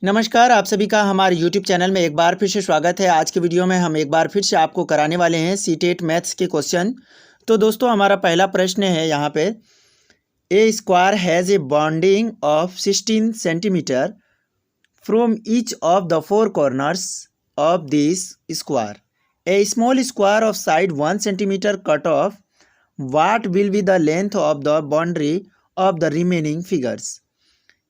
नमस्कार, आप सभी का हमारे यूट्यूब चैनल में एक बार फिर से स्वागत है। आज के वीडियो में हम एक बार फिर से आपको कराने वाले हैं सीटेट मैथ्स के क्वेश्चन। तो दोस्तों हमारा पहला प्रश्न है यहाँ पे, a square has a bonding of 16 centimetre from each of the four corners of this square. A small square of side 1 centimetre cut off, what will be the length of the boundary of the remaining figures.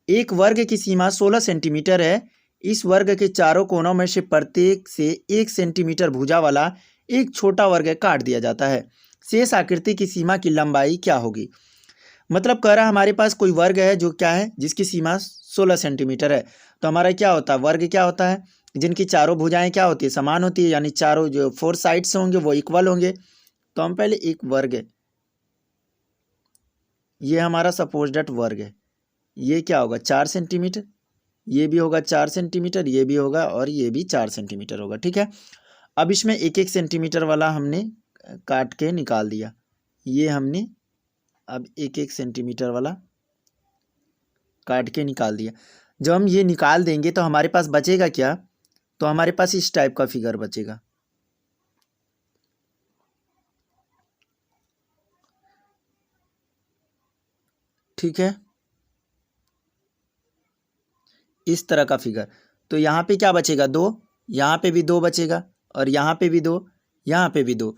एक वर्ग की सीमा 16 centimetre है। इस वर्ग के चारों कोनों में से प्रत्येक से 1 सेंटीमीटर भुजा वाला एक छोटा वर्ग काट दिया जाता है। शेष आकृति की सीमा की लंबाई क्या होगी। मतलब कह रहा है हमारे पास कोई वर्ग है जो क्या है, जिसकी सीमा 16 सेंटीमीटर है। तो हमारा क्या होता है, वर्ग क्या होता है, जिनकी चारों भुजाएं क्या होती है, समान होती है, यानी चारों जो 4 साइड्स होंगे वो इक्वल होंगे। तो हम पहले एक वर्ग, ये हमारा सपोज डेट वर्ग है, ये क्या होगा 4 सेंटीमीटर, ये भी होगा 4 सेंटीमीटर, ये भी होगा और ये भी 4 सेंटीमीटर होगा। ठीक है, अब इसमें 1-1 सेंटीमीटर वाला हमने काट के निकाल दिया। ये हमने अब 1-1 सेंटीमीटर वाला काट के निकाल दिया। जब हम ये निकाल देंगे तो हमारे पास बचेगा क्या, तो हमारे पास इस टाइप का फिगर बचेगा। ठीक है, इस तरह का फिगर। तो यहाँ पे क्या बचेगा, 2, यहाँ पे भी 2 बचेगा और यहाँ पे भी 2, यहाँ पे भी 2।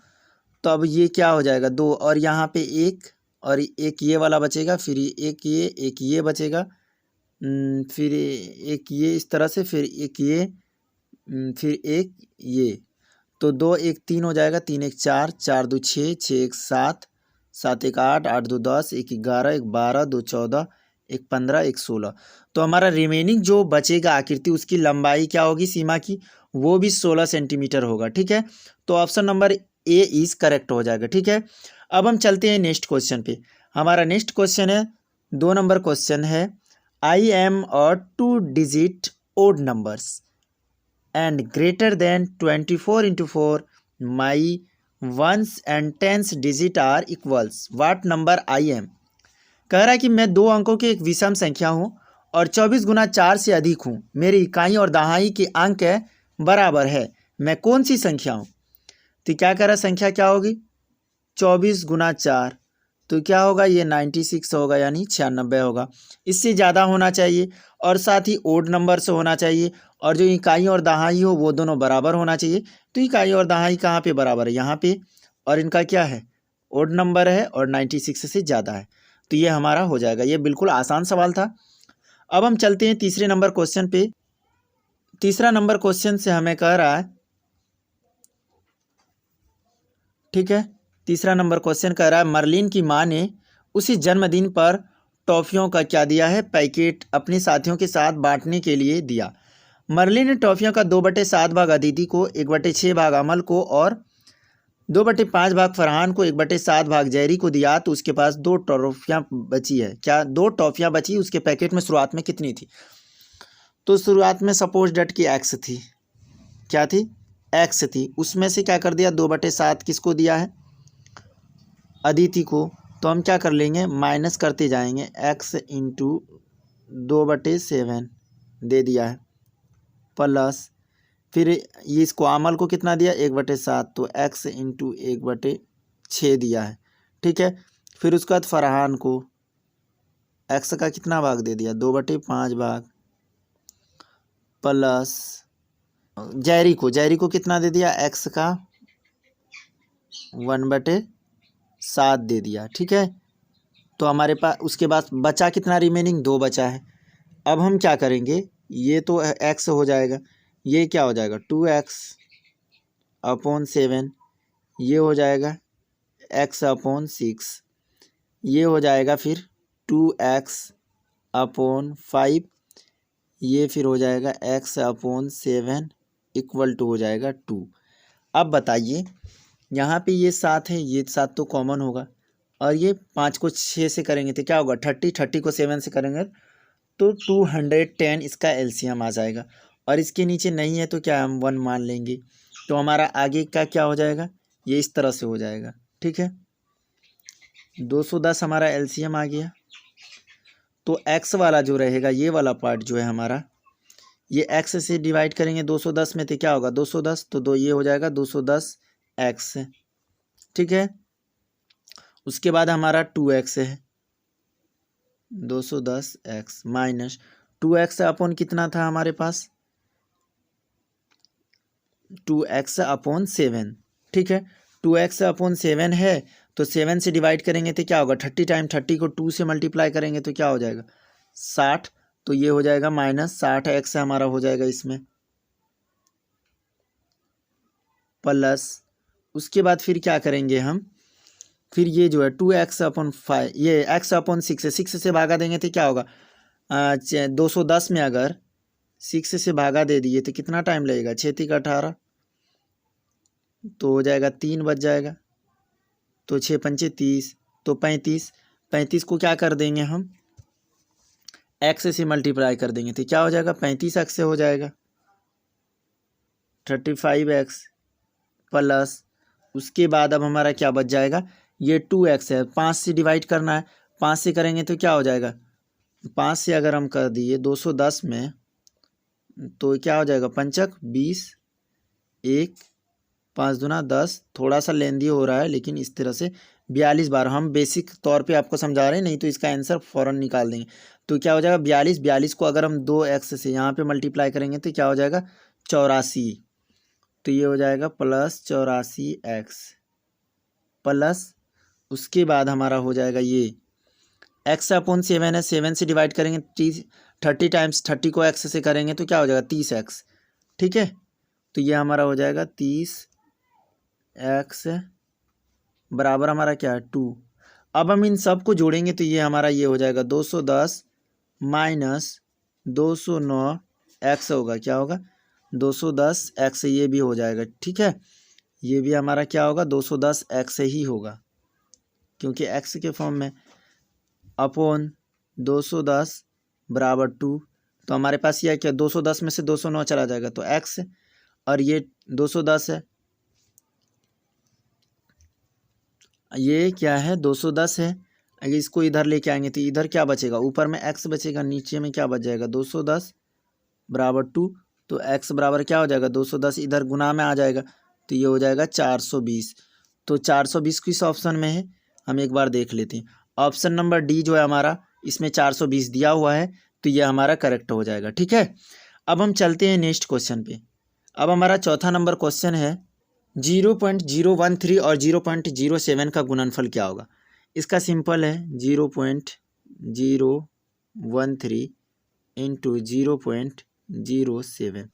तो अब ये क्या हो जाएगा, 2 और यहाँ पे 1 और एक ये वाला बचेगा, फिर एक ये बचेगा, फिर एक ये इस तरह से, फिर एक ये, फिर एक ये। तो 2 1 3 हो जाएगा, 3 1 4, 4 2 6, 6 1 7, 7 1 8, 8 2 10, 1 11, 1 12, 2 14, 1 15, 1 16। तो हमारा रिमेनिंग जो बचेगा आकृति, उसकी लंबाई क्या होगी सीमा की, वो भी 16 सेंटीमीटर होगा। ठीक है, तो option number A is correct हो जाएगा। ठीक है, अब हम चलते हैं नेक्स्ट क्वेश्चन पे। हमारा नेक्स्ट क्वेश्चन है 2 नंबर क्वेश्चन है, आई एम और 2 digit odd numbers and greater than 24 into 4, my ones and tens digit are equals what number I am। कह रहा है कि मैं 2 अंकों की एक विषम संख्या हूँ और 24 गुना 4 से अधिक हूँ। मेरी इकाई और दहाई के अंक है बराबर है, मैं कौन सी संख्या हूँ। तो क्या कह रहा है, संख्या क्या होगी 24 गुना 4, तो क्या होगा ये 96 होगा, यानी 96 होगा। इससे ज़्यादा होना चाहिए और साथ ही ओड नंबर से होना चाहिए, और जो इकाई और दहाई हो वो दोनों बराबर होना चाहिए। तो इकाई और दहाई कहाँ पे बराबर है, यहाँ पे, और इनका क्या है ओड नंबर है और 96 से ज़्यादा है। तो ये हमारा हो जाएगा। ये बिल्कुल आसान सवाल था। अब हम चलते हैं तीसरे नंबर क्वेश्चन पे। तीसरा नंबर क्वेश्चन से हमें कह रहा है, ठीक है, तीसरा नंबर क्वेश्चन कह रहा है, मर्लिन की माँ ने उसी जन्मदिन पर टॉफ़ियों का क्या दिया है, पैकेट अपने साथियों के साथ बांटने के लिए दिया। मर्लिन ने टॉफ़ियों का 2/7 भाग अदिति को, 1/6 भाग अमल को और 2/5 भाग फरहान को, 1/7 भाग जैरी को दिया। तो उसके पास 2 टॉफ़ियाँ बची है। क्या 2 टॉफ़ियाँ बची, उसके पैकेट में शुरुआत में कितनी थी। तो शुरुआत में सपोज डेट की एक्स थी, क्या थी, एक्स थी। उसमें से क्या कर दिया, 2/7 किसको दिया है, अदिति को। तो हम क्या कर लेंगे, माइनस करते जाएंगे, एक्स इंटू 2/7 दे दिया है, प्लस फिर ये इसको अमल को कितना दिया 1/7, तो एक्स इंटू 1/6 दिया है। ठीक है, फिर उसके बाद फरहान को एक्स का कितना भाग दे दिया 2/5 भाग, प्लस जैरी को कितना दे दिया, एक्स का 1/7 दे दिया। ठीक है, तो हमारे पास उसके बाद बचा कितना, रिमेनिंग 2 बचा है। अब हम क्या करेंगे, ये तो एक्स हो जाएगा, ये क्या हो जाएगा 2x/7, ये हो जाएगा x/6, ये हो जाएगा फिर 2x/5, ये फिर हो जाएगा x/7 इक्वल टू हो जाएगा 2। अब बताइए, यहाँ पे ये 7 है, ये 7 तो कॉमन होगा, और ये 5 को 6 से करेंगे तो क्या होगा 30 को 7 से करेंगे तो 210 इसका एलसीएम आ जाएगा। और इसके नीचे नहीं है तो क्या हम 1 मान लेंगे। तो हमारा आगे का क्या हो जाएगा, ये इस तरह से हो जाएगा। ठीक है, 210 हमारा एलसीएम आ गया। तो एक्स वाला जो रहेगा, ये वाला पार्ट जो है हमारा, ये x से डिवाइड करेंगे 210 में तो क्या होगा 210, तो दो ये हो जाएगा 210x, ठीक है। उसके बाद हमारा 2x है, 210x माइनस 2x अपॉन कितना था हमारे पास 2x/7, ठीक है। 2x/7 है तो 7 से डिवाइड करेंगे तो क्या होगा 30 टाइम 30 को 2 से मल्टीप्लाई करेंगे तो क्या हो जाएगा 60, तो ये हो जाएगा -60x हमारा हो जाएगा इसमें, प्लस उसके बाद फिर क्या करेंगे हम, फिर ये जो है 2x/5 ये x/6 है, 6 से भागा देंगे तो क्या होगा 210 में अगर 6 से भागा दे दिए तो कितना टाइम लगेगा 6 का 18, तो हो जाएगा 3 बच जाएगा, तो 6 पंचे 30, तो 35 को क्या कर देंगे हम x से मल्टीप्लाई कर देंगे तो क्या हो जाएगा 35x से हो जाएगा 35x, प्लस उसके बाद अब हमारा क्या बच जाएगा ये 2x है, 5 से डिवाइड करना है, 5 से करेंगे तो क्या हो जाएगा 5 से अगर हम कर दिए 210 में तो क्या हो जाएगा 5 20, 1 5 दूना 10, थोड़ा सा लेंदी हो रहा है लेकिन इस तरह से 42 बार हम बेसिक तौर पे आपको समझा रहे हैं, नहीं तो इसका आंसर फ़ौरन निकाल देंगे। तो क्या हो जाएगा 42 को अगर हम 2x से यहाँ पे मल्टीप्लाई करेंगे तो क्या हो जाएगा 84, तो ये हो जाएगा +84x, प्लस उसके बाद हमारा हो जाएगा ये x/7 है, 7 से डिवाइड करेंगे 30 टाइम्स 30 को x से करेंगे तो क्या हो जाएगा 30x, ठीक है। तो ये हमारा हो जाएगा 30x बराबर हमारा क्या है 2। अब हम इन सब को जोड़ेंगे तो ये हमारा ये हो जाएगा 210 माइनस 209x होगा, क्या होगा 210x, ये भी हो जाएगा, ठीक है। ये भी हमारा क्या होगा 210x ही होगा क्योंकि x के फॉर्म में, अपॉन 210 बराबर 2, तो हमारे पास यह क्या 210 में से 209 चला जाएगा तो x, और ये 210 है, ये क्या है 210 है, अगर इसको इधर लेके आएंगे तो इधर क्या बचेगा ऊपर में x बचेगा, नीचे में क्या बच जाएगा 210 बराबर 2, तो x बराबर क्या हो जाएगा 210 इधर गुना में आ जाएगा तो ये हो जाएगा 420, तो 420 किस ऑप्शन में है हम एक बार देख लेते हैं। ऑप्शन नंबर डी जो है हमारा इसमें 420 दिया हुआ है तो ये हमारा करेक्ट हो जाएगा, ठीक है। अब हम चलते हैं नेक्स्ट क्वेश्चन पे। अब हमारा चौथा नंबर क्वेश्चन है 0.013 और 0.07 का गुणनफल क्या होगा। इसका सिंपल है 0.013 इंटू 0.07,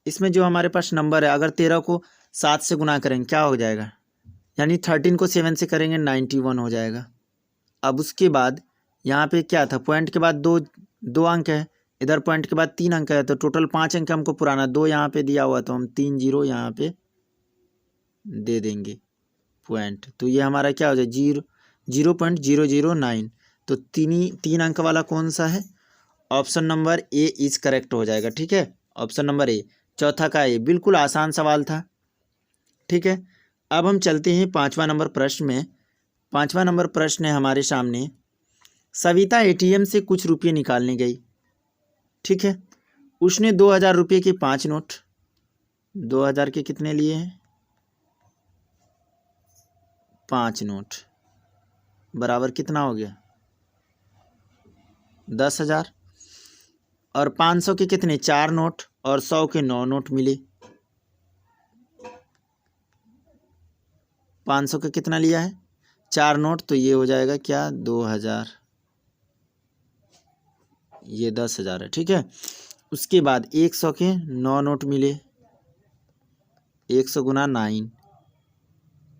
इसमें जो हमारे पास नंबर है अगर 13 को 7 से गुना करेंगे क्या हो जाएगा, यानी 13 को 7 से करेंगे 91 हो जाएगा। अब उसके बाद यहाँ पे क्या था पॉइंट के बाद दो अंक है, इधर पॉइंट के बाद 3 अंक है, तो टोटल 5 अंक हमको पुराना 2 यहाँ पे दिया हुआ तो हम 3 0 यहाँ पे दे देंगे पॉइंट, तो ये हमारा क्या हो जाए 0.009, तो तीन अंक वाला कौन सा है option number A is correct हो जाएगा, ठीक है। ऑप्शन नंबर ए चौथा का ए, बिल्कुल आसान सवाल था, ठीक है। अब हम चलते हैं 5वां नंबर प्रश्न में। 5वां नंबर प्रश्न है हमारे सामने, सविता एटीएम से कुछ रुपये निकालने गई, ठीक है। उसने 2000 रुपये के 5 नोट, 2000 के कितने लिए हैं 5 नोट, बराबर कितना हो गया 10,000, और 500 के कितने 4 नोट और 100 के 9 नोट मिले, 500 का कितना लिया है 4 नोट, तो ये हो जाएगा क्या 2000, ये 10,000 है, ठीक है। उसके बाद 100 के 9 नोट मिले, 100 गुना 9,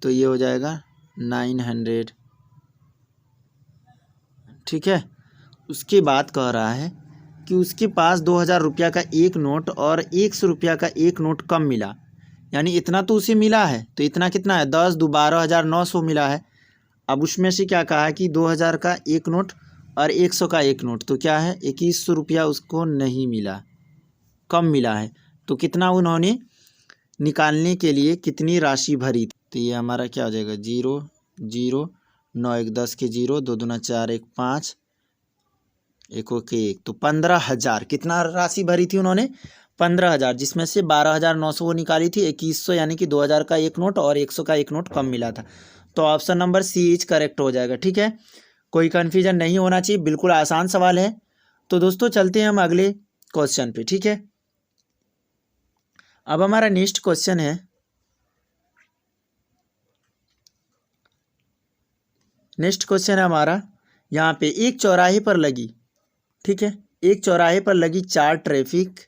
तो ये हो जाएगा 900, ठीक है। उसके बाद कह रहा है कि उसके पास 2000 रुपया का एक नोट और 100 रुपया का एक नोट कम मिला, यानी इतना तो उसे मिला है, तो इतना कितना है 10 2 12,900 मिला है। अब उसमें से क्या कहा है कि 2000 का एक नोट और 100 का एक नोट, तो क्या है 2100 रुपया उसको नहीं मिला, कम मिला है, तो कितना उन्होंने निकालने के लिए कितनी राशि भरी, तो ये हमारा क्या हो जाएगा 0 0 9 1 10 के 0 2 दूना 4 1 5 एको के एक, तो 15,000 कितना राशि भरी थी उन्होंने? 15,000, जिसमें से 12,900 वो निकाली थी, 2100 यानी कि 2,000 का एक नोट और 100 का एक नोट कम मिला था। तो option number C is correct हो जाएगा। ठीक है, कोई कन्फ्यूजन नहीं होना चाहिए, बिल्कुल आसान सवाल है। तो दोस्तों चलते हैं हम अगले क्वेश्चन पे। ठीक है, अब हमारा नेक्स्ट क्वेश्चन है, हमारा यहाँ पे एक चौराहे पर लगी, ठीक है, एक चौराहे पर लगी 4 ट्रैफिक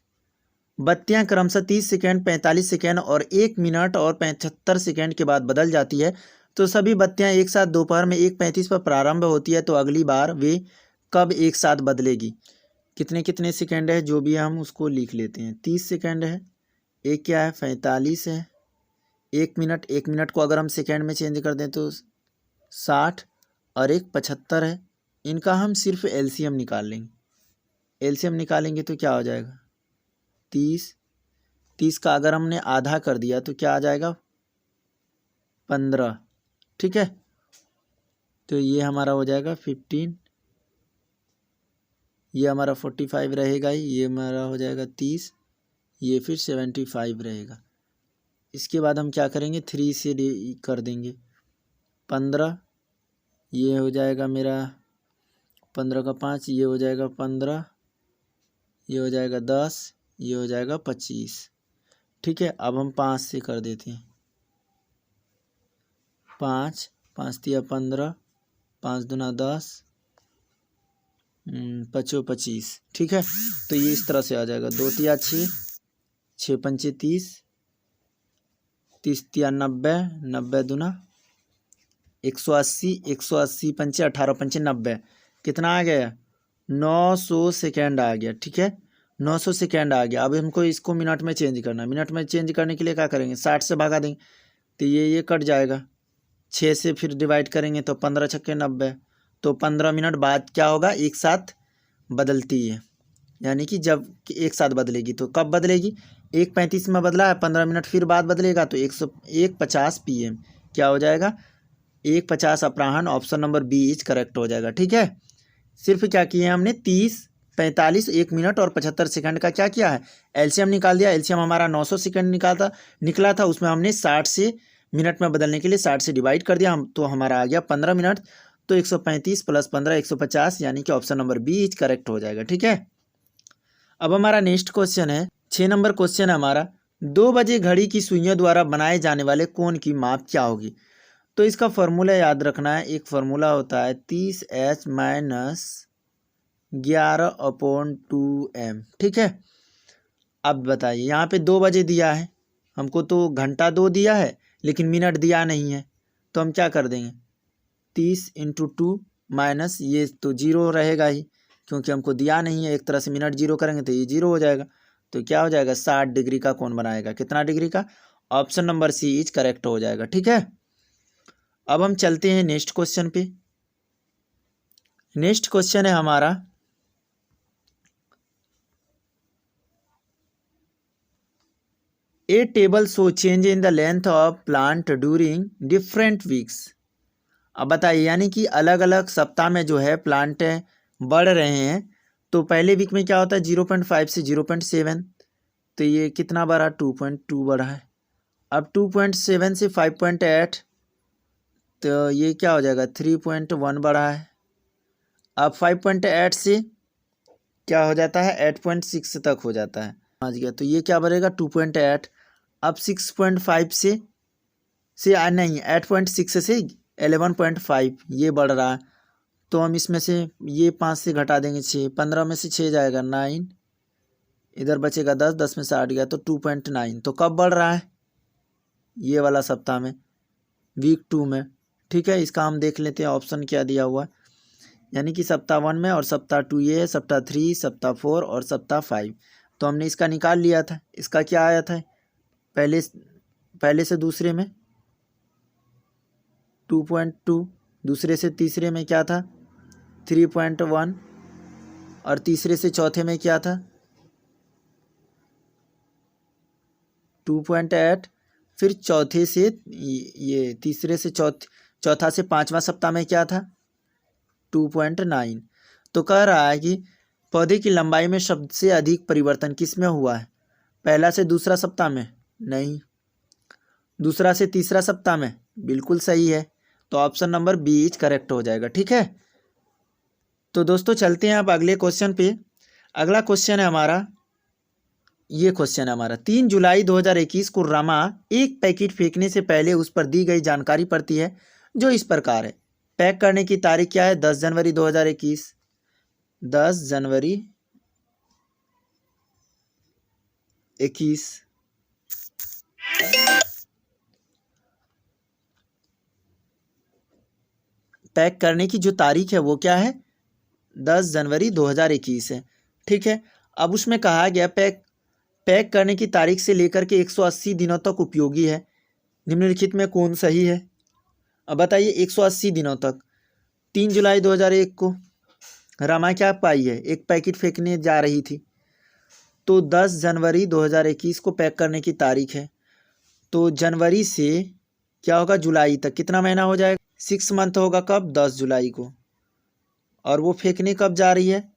बत्तियां क्रमशः 30 सेकेंड, 45 सेकेंड और 1 मिनट और 75 सेकेंड के बाद बदल जाती है। तो सभी बत्तियां एक साथ दोपहर में 1:35 पर प्रारंभ होती है, तो अगली बार वे कब एक साथ बदलेगी? कितने कितने सेकेंड है जो भी है हम उसको लिख लेते हैं। 30 सेकेंड है, एक क्या है 45 है, 1 मिनट, 1 मिनट को अगर हम सेकेंड में चेंज कर दें तो 60 और एक 75 है। इनका हम सिर्फ एलसीएम निकाल लेंगे। एलसीएम निकालेंगे तो क्या हो जाएगा? 30 का अगर हमने आधा कर दिया तो क्या आ जाएगा? 15। ठीक है, तो ये हमारा हो जाएगा 15, ये हमारा 45 रहेगा ही, ये हमारा हो जाएगा 30, ये फिर 75 रहेगा। इसके बाद हम क्या करेंगे? 3 से कर देंगे 15, ये हो जाएगा मेरा 15 का 5, ये हो जाएगा 15, ये हो जाएगा 10, ये हो जाएगा 25। ठीक है, अब हम 5 से कर देते हैं। 5 तिया 15, 5 दूना 10, 5 25। ठीक है, तो ये इस तरह से आ जाएगा। 2 तिया 6, 6 पंचे 30, 30 तिया 90, 90 दूना 180, 180 पंचे 18 पंचे 90, कितना आ गया? 900 सेकेंड आ गया। ठीक है, 900 सेकेंड आ गया। अब हमको इसको मिनट में चेंज करना है। मिनट में चेंज करने के लिए क्या करेंगे? 60 से भगा देंगे तो ये कट जाएगा। 6 से फिर डिवाइड करेंगे तो 15 छक्के 90, तो 15 मिनट बाद क्या होगा? एक साथ बदलती है, यानी कि जब एक साथ बदलेगी तो कब बदलेगी? 1:35 में बदला है, 15 मिनट फिर बाद बदलेगा तो 1:50 PM क्या हो जाएगा? 1:50 अपराह्न। Option number B is correct हो जाएगा। ठीक है, सिर्फ क्या किए हमने? 30, 45, 1 मिनट और 75 सेकंड का क्या किया है? एलसीएम निकाल दिया। एलसीएम हमारा 900 सेकंड निकला था, उसमें हमने 60 से मिनट में बदलने के लिए 60 से डिवाइड कर दिया, हम तो हमारा आ गया 15 मिनट। तो 135 + 15 150, यानी कि option number B is correct हो जाएगा। ठीक है, अब हमारा नेक्स्ट क्वेश्चन है, 6 नंबर क्वेश्चन है हमारा, 2 बजे घड़ी की सुइयों द्वारा बनाए जाने वाले कोण की माप क्या होगी? तो इसका फॉर्मूला याद रखना है। एक फार्मूला होता है 30H - 11/2m। ठीक है, अब बताइए, यहाँ पे 2 बजे दिया है हमको, तो घंटा 2 दिया है लेकिन मिनट दिया नहीं है, तो हम क्या कर देंगे? 30 × 2 माइनस ये तो 0 रहेगा ही, क्योंकि हमको दिया नहीं है। एक तरह से मिनट 0 करेंगे तो ये 0 हो जाएगा, तो क्या हो जाएगा? 60 डिग्री का कोण बनाएगा। कितना डिग्री का? Option number C is correct हो जाएगा। ठीक है, अब हम चलते हैं नेक्स्ट क्वेश्चन पे। नेक्स्ट क्वेश्चन है हमारा, a table show change in the length of plant during different weeks. अब बताइए, यानी कि अलग अलग सप्ताह में जो है प्लांट बढ़ रहे हैं, तो पहले वीक में क्या होता है? 0.5 से 0.7, तो ये कितना बढ़ा? 2.2 बढ़ा है। अब 2.7 से 5.8, तो ये क्या हो जाएगा? 3.1 बढ़ा है। अब 5.8 से क्या हो जाता है? 8.6 तक हो जाता है, समझ गया? तो ये क्या बढ़ेगा? 2.8। अब 6.5 से नहीं, 8.6 से 11.5 ये बढ़ रहा है, तो हम इसमें से ये 5 से घटा देंगे 6, 15 में से 6 जाएगा 9, इधर बचेगा 10, 10 में से 8 गया तो 2.9। तो कब बढ़ रहा है? ये वाला सप्ताह में, वीक 2 में। ठीक है, इसका हम देख लेते हैं ऑप्शन क्या दिया हुआ है, यानी कि सप्ताह 1 में और सप्ताह 2 ये है, सप्ताह 3, सप्ताह 4 और सप्ताह 5। तो हमने इसका निकाल लिया था। इसका क्या आया था? पहले से दूसरे में 2.2, दूसरे से तीसरे में क्या था? 3.1, और तीसरे से चौथे में क्या था? 2.8। फिर चौथे से ये तीसरे से चौथा से 5वां सप्ताह में क्या था? 2.9। तो कह रहा है कि पौधे की लंबाई में सबसे अधिक परिवर्तन किस में हुआ है? पहला से दूसरा सप्ताह में? नहीं। दूसरा से तीसरा सप्ताह में? बिल्कुल सही है। तो option number B is correct हो जाएगा। ठीक है, तो दोस्तों चलते हैं अब अगले क्वेश्चन पे। अगला क्वेश्चन है हमारा, ये क्वेश्चन है हमारा 3 जुलाई 2021 को रमा एक पैकेट फेंकने से पहले उस पर दी गई जानकारी पड़ती है जो इस प्रकार है। पैक करने की तारीख क्या है? 10 जनवरी 2021। 10 जनवरी 21। पैक करने की जो तारीख है वो क्या है? 10 जनवरी 2021 है। ठीक है, अब उसमें कहा गया पैक करने की तारीख से लेकर के 180 दिनों तक उपयोगी है। निम्नलिखित में कौन सही है? अब बताइए, 180 दिनों तक। 3 जुलाई 2001 को रमा क्या पाई है? एक पैकेट फेंकने जा रही थी, तो 10 जनवरी 2021 को पैक करने की तारीख है। तो जनवरी से क्या होगा? जुलाई तक कितना महीना हो जाएगा? 6 मंथ होगा। कब? 10 जुलाई को। और वो फेंकने कब जा रही है?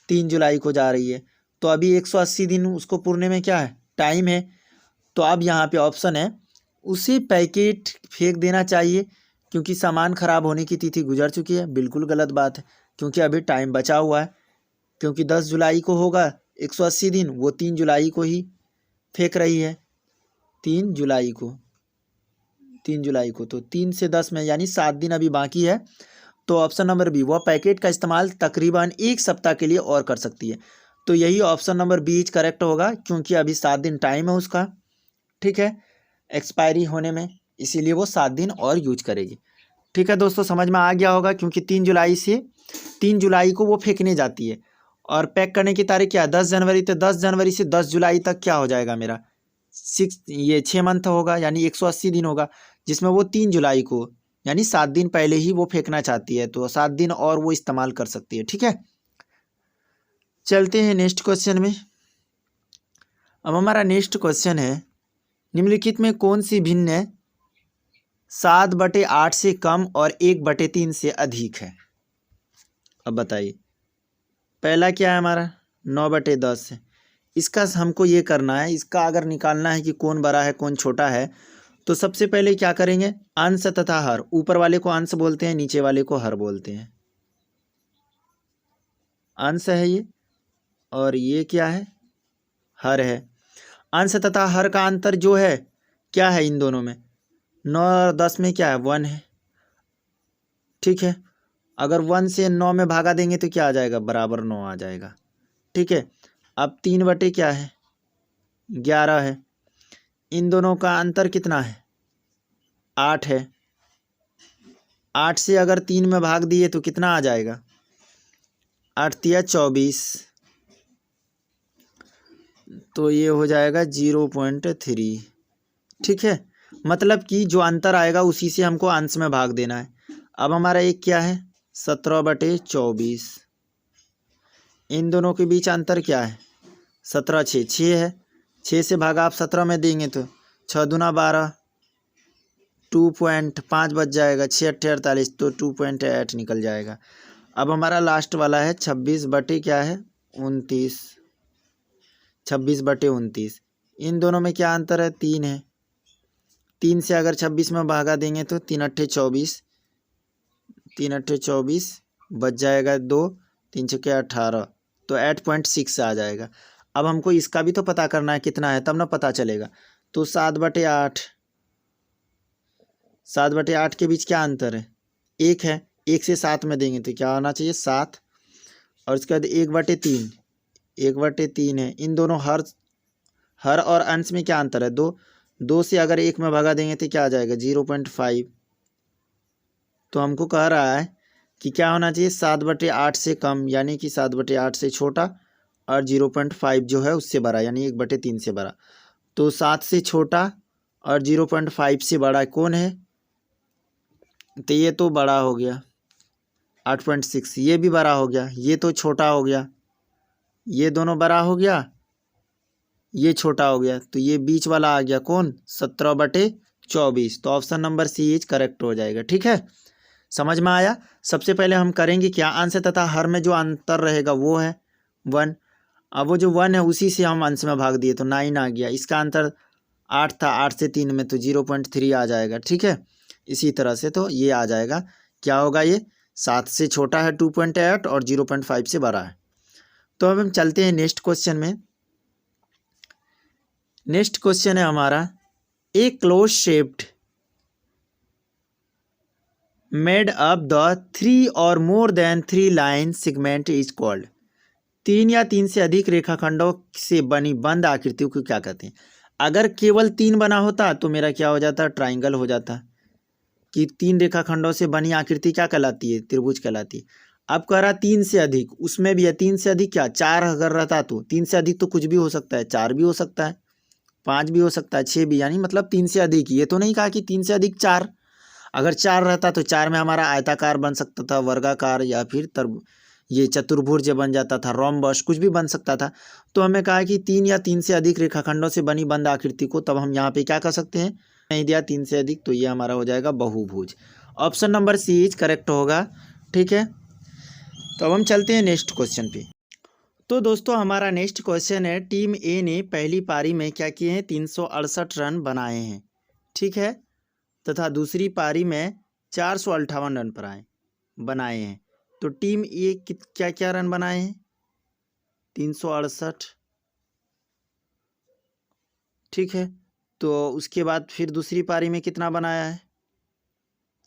3 जुलाई को जा रही है। तो अभी 180 दिन उसको पूरने में क्या है? टाइम है। तो अब यहाँ पे ऑप्शन है उसे पैकेट फेंक देना चाहिए क्योंकि सामान खराब होने की तिथि गुजर चुकी है। बिल्कुल गलत बात है, क्योंकि अभी टाइम बचा हुआ है। क्योंकि 10 जुलाई को होगा 180 दिन, वो 3 जुलाई को ही फेंक रही है। 3 जुलाई को तो 3 से 10 में यानी 7 दिन अभी बाकी है। तो ऑप्शन नंबर बी, वह पैकेट का इस्तेमाल तकरीबन 1 सप्ताह के लिए और कर सकती है। तो यही option number B is correct होगा, क्योंकि अभी 7 दिन टाइम है उसका। ठीक है, एक्सपायरी होने में, इसीलिए वो 7 दिन और यूज करेगी। ठीक है दोस्तों, समझ में आ गया होगा, क्योंकि 3 जुलाई को वो फेंकने जाती है। और पैक करने की तारीख क्या है? 10 जनवरी। तो 10 जनवरी से 10 जुलाई तक क्या हो जाएगा मेरा? 6 मंथ होगा, यानी 180 दिन होगा, जिसमें वो 3 जुलाई को यानी 7 दिन पहले ही वो फेंकना चाहती है। तो 7 दिन और वो इस्तेमाल कर सकती है। ठीक है, चलते हैं नेक्स्ट क्वेश्चन में। अब हमारा नेक्स्ट क्वेश्चन है, निम्नलिखित में कौन सी भिन्न 7/8 से कम और 1/3 से अधिक है? अब बताइए। पहला क्या है हमारा? 9/10 है। इसका हमको ये करना है, इसका अगर निकालना है कि कौन बड़ा है कौन छोटा है, तो सबसे पहले क्या करेंगे? अंश तथा हर। ऊपर वाले को अंश बोलते हैं, नीचे वाले को हर बोलते हैं। अंश है ये, और ये क्या है? हर है। अंश तथा हर का अंतर जो है क्या है इन दोनों में? 9 और 10 में क्या है? 1 है। ठीक है, अगर 1 से 9 में भागा देंगे तो क्या आ जाएगा? बराबर 9 आ जाएगा। ठीक है, अब 3 क्या है? 11 है। इन दोनों का अंतर कितना है? 8 है। 8 से अगर 3 में भाग दिए तो कितना आ जाएगा? 8 तिया 24। तो ये हो जाएगा 0.3। ठीक है, मतलब कि जो अंतर आएगा उसी से हमको अंश में भाग देना है। अब हमारा एक क्या है? 17/24। इन दोनों के बीच अंतर क्या है? 17 6 है। 6 से भागा आप 17 में देंगे तो 6 दूना 12, 2.5 बच जाएगा। 6 8 48, तो 2.8 निकल जाएगा। अब हमारा लास्ट वाला है 26/29। 26/29। इन दोनों में क्या अंतर है? 3 है। 3 से अगर 26 में भागा देंगे तो 3 8 24, 3 8 24 बच जाएगा 2, 3 6 18, तो 8.6 आ जाएगा। अब हमको इसका भी तो पता करना है कितना है, तब ना पता चलेगा। तो 7/8, 7/8 के बीच क्या अंतर है? 1 है। 1 से 7 में देंगे तो क्या होना चाहिए? 7। और उसके बाद 1/3, 1/3 है। इन दोनों हर और अंश में क्या अंतर है? 2। 2 से अगर 1 में भगा देंगे तो क्या आ जाएगा? 0.5। तो हमको कह रहा है कि क्या होना चाहिए? 7/8 से कम, यानी कि 7/8 से छोटा, और 0.5 जो है उससे बड़ा, यानी 1/3 से बड़ा। तो 7 से छोटा और 0.5 से बड़ा कौन है? तो ये तो बड़ा हो गया 8.6। ये भी बड़ा हो गया, ये तो छोटा हो गया। ये दोनों बड़ा हो गया, ये छोटा हो गया। तो ये बीच वाला आ गया कौन? 17/24। तो option number C is correct हो जाएगा। ठीक है, समझ में आया। सबसे पहले हम करेंगे क्या, अंश तथा हर में जो अंतर रहेगा वो है 1। अब वो जो 1 है उसी से हम अंश में भाग दिए तो 9 आ गया। इसका अंतर 8 था, 8 से 3 में तो 0.3 आ जाएगा। ठीक है, इसी तरह से तो ये आ जाएगा, क्या होगा ये 7 से छोटा है 2.8 और 0.5 से बड़ा है। तो अब हम चलते हैं नेक्स्ट क्वेश्चन में। नेक्स्ट क्वेश्चन है हमारा, a close shaped made up the 3 और more than 3 line segment is called. 3 या 3 से अधिक रेखाखंडों से बनी बंद आकृतियों को क्या कहते हैं। अगर केवल 3 बना होता तो मेरा क्या हो जाता, ट्राइंगल हो जाता। कि 3 रेखाखंडों से बनी आकृति क्या कहलाती है, त्रिभुज कहलाती है। अब कह रहा 3 से अधिक, उसमें भी है 3 से अधिक क्या, 4 अगर रहता तो 3 से अधिक तो कुछ भी हो सकता है, 4 भी हो सकता है, 5 भी हो सकता है, 6 भी, यानी मतलब 3 से अधिक। ये तो नहीं कहा कि 3 से अधिक 4। अगर 4 रहता तो 4 में हमारा आयताकार बन सकता था, वर्गाकार, या फिर ये चतुर्भुज बन जाता था, रोम्बस, कुछ भी बन सकता था। तो हमें कहा कि 3 या 3 से अधिक रेखाखंडों से बनी बंद आकृति को तब हम यहाँ पे क्या कर सकते हैं, नहीं दिया 3 से अधिक, तो ये हमारा हो जाएगा बहुभुज। Option number C is correct होगा। ठीक है, तो अब हम चलते हैं नेक्स्ट क्वेश्चन पे। तो दोस्तों हमारा नेक्स्ट क्वेश्चन है, टीम ए ने पहली पारी में क्या किए हैं, 368 रन बनाए हैं। ठीक है, तथा दूसरी पारी में 458 रन बनाए हैं। तो टीम ए क्या क्या रन बनाए हैं, 368। ठीक है, तो उसके बाद फिर दूसरी पारी में कितना बनाया है,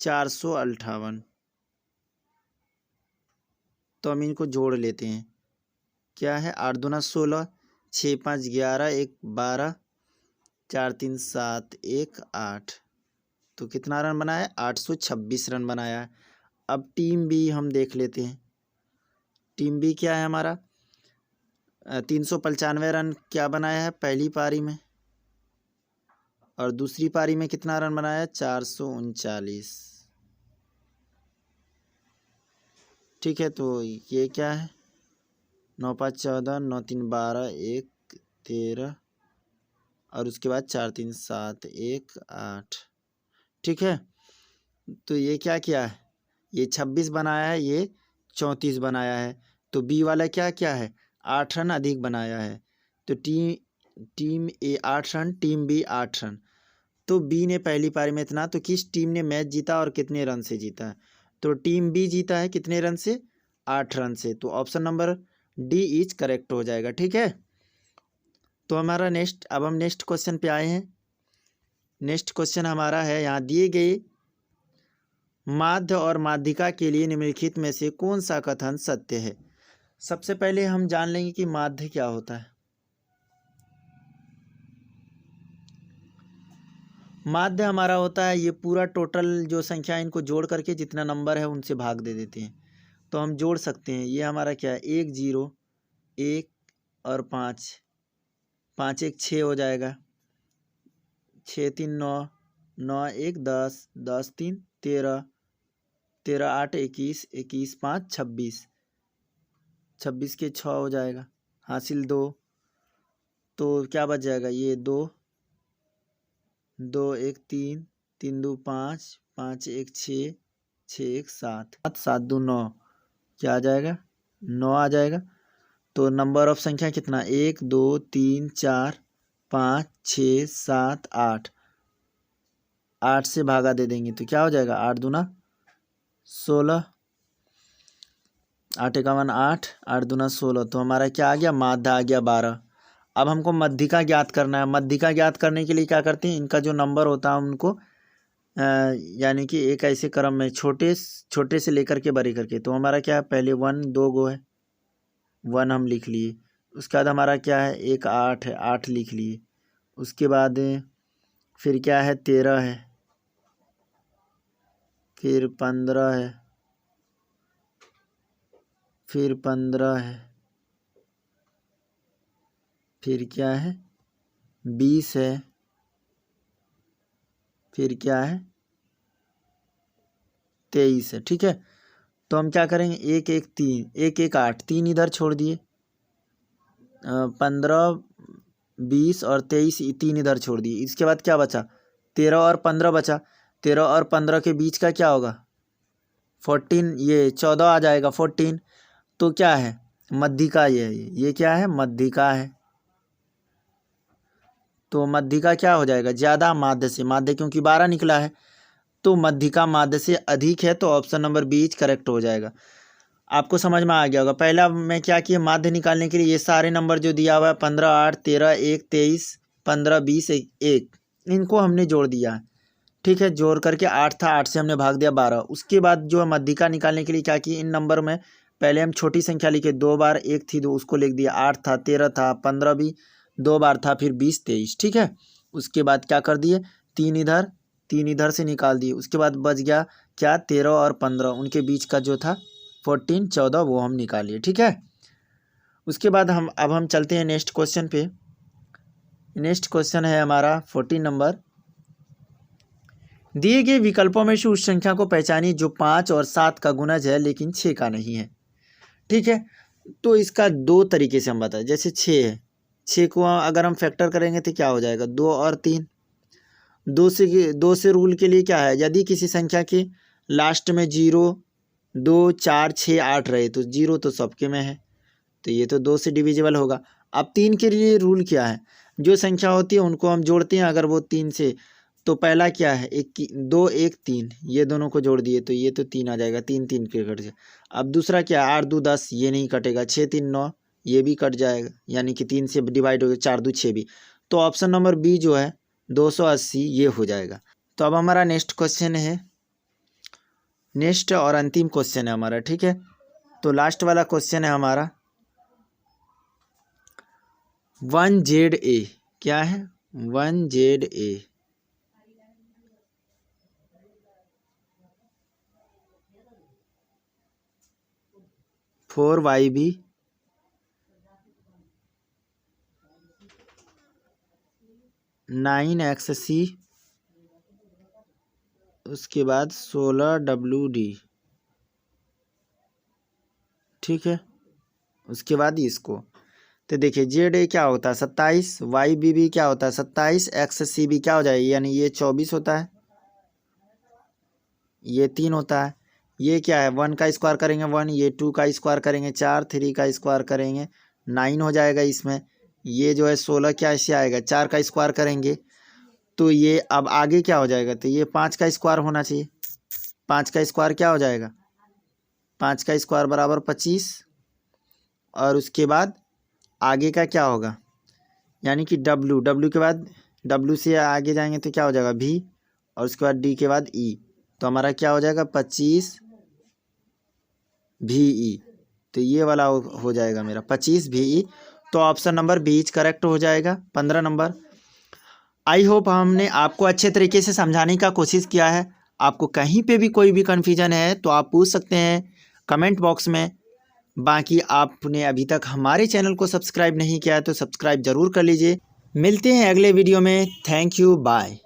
458। तो हम इनको जोड़ लेते हैं, क्या है 8 दूना 16, 6 5 11, 1 12, 4 3 7 1 8। तो कितना रन बनाया है, 826 रन बनाया है। अब टीम बी हम देख लेते हैं। टीम बी क्या है हमारा, 395 रन क्या बनाया है पहली पारी में, और दूसरी पारी में कितना रन बनाया है, 439। ठीक है, तो ये क्या है, 9 5 14, 9 3 12, 1 13, और उसके बाद 4 3 7 1 8। ठीक है, तो ये क्या किया है, ये 26 बनाया है, ये 34 बनाया है। तो बी वाला क्या क्या है, 8 रन अधिक बनाया है। तो टीम ए 8 रन, टीम बी 8 रन। तो बी ने पहली पारी में इतना, तो किस टीम ने मैच जीता और कितने रन से जीता है, तो टीम बी जीता है कितने रन से, 8 रन से। तो option number D is correct हो जाएगा। ठीक है, तो हमारा नेक्स्ट, अब हम नेक्स्ट क्वेश्चन पे आए हैं। नेक्स्ट क्वेश्चन हमारा है, यहाँ दिए गए माध्य और माध्यिका के लिए निम्नलिखित में से कौन सा कथन सत्य है। सबसे पहले हम जान लेंगे कि माध्य क्या होता है। माध्य हमारा होता है, ये पूरा टोटल जो संख्या इनको जोड़ करके जितना नंबर है उनसे भाग दे देते हैं। तो हम जोड़ सकते हैं, ये हमारा क्या है, 1 0 1 और 5, 5 1 6 हो जाएगा, 6 3 9, 9 1 10, 10 3 13, 13 8 21, 21 5 26, 26 के 6 हो जाएगा, हासिल 2। तो क्या बच जाएगा, ये 2 2 1 3, 3 2 5, 5 1 6, 6 1 7, 7 2 9, क्या आ जाएगा, 9 आ जाएगा। तो नंबर ऑफ संख्या कितना, 1 2 3 4 5 6 7 8, 8 से भागा दे देंगे तो क्या हो जाएगा, 8 दूना 16, 8 51 8, 8 दूना 16। तो हमारा क्या आ गया, माध्य आ गया 12। अब हमको मध्यिका ज्ञात करना है। मध्यिका ज्ञात करने के लिए क्या करते हैं, इनका जो नंबर होता है उनको यानी कि एक ऐसे क्रम में छोटे से लेकर के बड़े करके। तो हमारा क्या है, पहले 1 2 गो है, 1 हम लिख लिए। उसके बाद हमारा क्या है, 1 8 है, 8 लिख लिए। उसके बाद फिर क्या है, 13 है, फिर 15 है, फिर 15 है, फिर क्या है 20 है, फिर क्या है 23 है। ठीक है, तो हम क्या करेंगे, 1 1 3, 1 1 8, 3 इधर छोड़ दिए, 15 20 और 23 3 इधर छोड़ दिए। इसके बाद क्या बचा, 13 और 15 बचा। 13 और 15 के बीच का क्या होगा, 14, ये 14 आ जाएगा 14। तो क्या है मध्यिका, ये क्या है मध्यिका है। तो मध्यिका क्या हो जाएगा ज़्यादा माध्य से, माध्य क्योंकि 12 निकला है तो मध्यिका माध्य से अधिक है, तो ऑप्शन नंबर बी करेक्ट हो जाएगा। आपको समझ में आ गया होगा। पहला मैं क्या किया, माध्य निकालने के लिए ये सारे नंबर जो दिया हुआ है 15, 8, 13, 1, 23, 15, 20, 1, इनको हमने जोड़ दिया है। ठीक है, जोड़ करके 8 था, 8 से हमने भाग दिया 12। उसके बाद जो है मध्यिका निकालने के लिए क्या किया, इन नंबर में पहले हम छोटी संख्या लिखे, 2 बार 1 थी 2, उसको लिख दिया। 8 था, 13 था, 15 भी 2 बार था, फिर 20, 23। ठीक है, उसके बाद क्या कर दिए, 3 इधर से निकाल दिए। उसके बाद बच गया क्या 13 और 15, उनके बीच का जो था 14, 14 वो हम निकालिए। ठीक है, उसके बाद अब हम चलते हैं नेक्स्ट क्वेश्चन पे। नेक्स्ट क्वेश्चन है हमारा 14 नंबर। दिए गए विकल्पों में से उस संख्या को पहचानिए जो 5 और 7 का गुणज है लेकिन 6 का नहीं है। ठीक है, तो इसका 2 तरीके से हम बताएं। जैसे 6 है, 6 को अगर हम फैक्टर करेंगे तो क्या हो जाएगा 2 और 3। 2 से रूल के लिए क्या है, यदि किसी संख्या के लास्ट में 0, 2, 4, 6, 8 रहे तो 0 तो सबके में है, तो ये तो 2 से डिविजिबल होगा। अब 3 के लिए रूल क्या है, जो संख्या होती है उनको हम जोड़ते हैं, अगर वो 3 से, तो पहला क्या है 2, 1, 3, ये दोनों को जोड़ दिए तो ये तो 3 आ जाएगा, 3 3 के कट जाए। अब दूसरा क्या है 8 2 10, ये नहीं कटेगा। 6 3 9, ये भी कट जाएगा, यानी कि 3 से डिवाइड हो गया, 4 2 6 भी। तो ऑप्शन नंबर बी जो है 280 ये हो जाएगा। तो अब हमारा नेक्स्ट क्वेश्चन है, नेक्स्ट और अंतिम क्वेश्चन है हमारा। ठीक है, तो लास्ट वाला क्वेश्चन है हमारा 1ZA। क्या है 1ZA, 4YB, 9XC, उसके बाद 16WD। ठीक है, उसके बाद इसको तो देखिए ZA क्या होता है 27, YB क्या होता है 27, XC क्या हो जाएगा, यानी ये 24 होता है, ये 3 होता है। ये क्या है 1 का स्क्वायर करेंगे 1, ये 2 का स्क्वायर करेंगे 4, 3 का स्क्वायर करेंगे 9 हो जाएगा इसमें। ये जो है 16 क्या ऐसे आएगा, 4 का स्क्वायर करेंगे तो ये अब आगे क्या हो जाएगा, तो ये 5 का स्क्वायर होना चाहिए। 5 का स्क्वायर क्या हो जाएगा, 5 का स्क्वायर बराबर 25, और उसके बाद आगे का क्या होगा, यानी कि W के बाद W से आगे जाएंगे तो क्या हो जाएगा V, और उसके बाद D के बाद E, तो हमारा क्या हो जाएगा 25 VE। तो ये वाला हो जाएगा मेरा 25 VE। तो ऑप्शन नंबर बी करेक्ट हो जाएगा 15 नंबर। आई होप हमने आपको अच्छे तरीके से समझाने का कोशिश किया है। आपको कहीं पे भी कोई भी कन्फ्यूजन है तो आप पूछ सकते हैं कमेंट बॉक्स में। बाकी आपने अभी तक हमारे चैनल को सब्सक्राइब नहीं किया है तो सब्सक्राइब ज़रूर कर लीजिए। मिलते हैं अगले वीडियो में। Thank you, bye.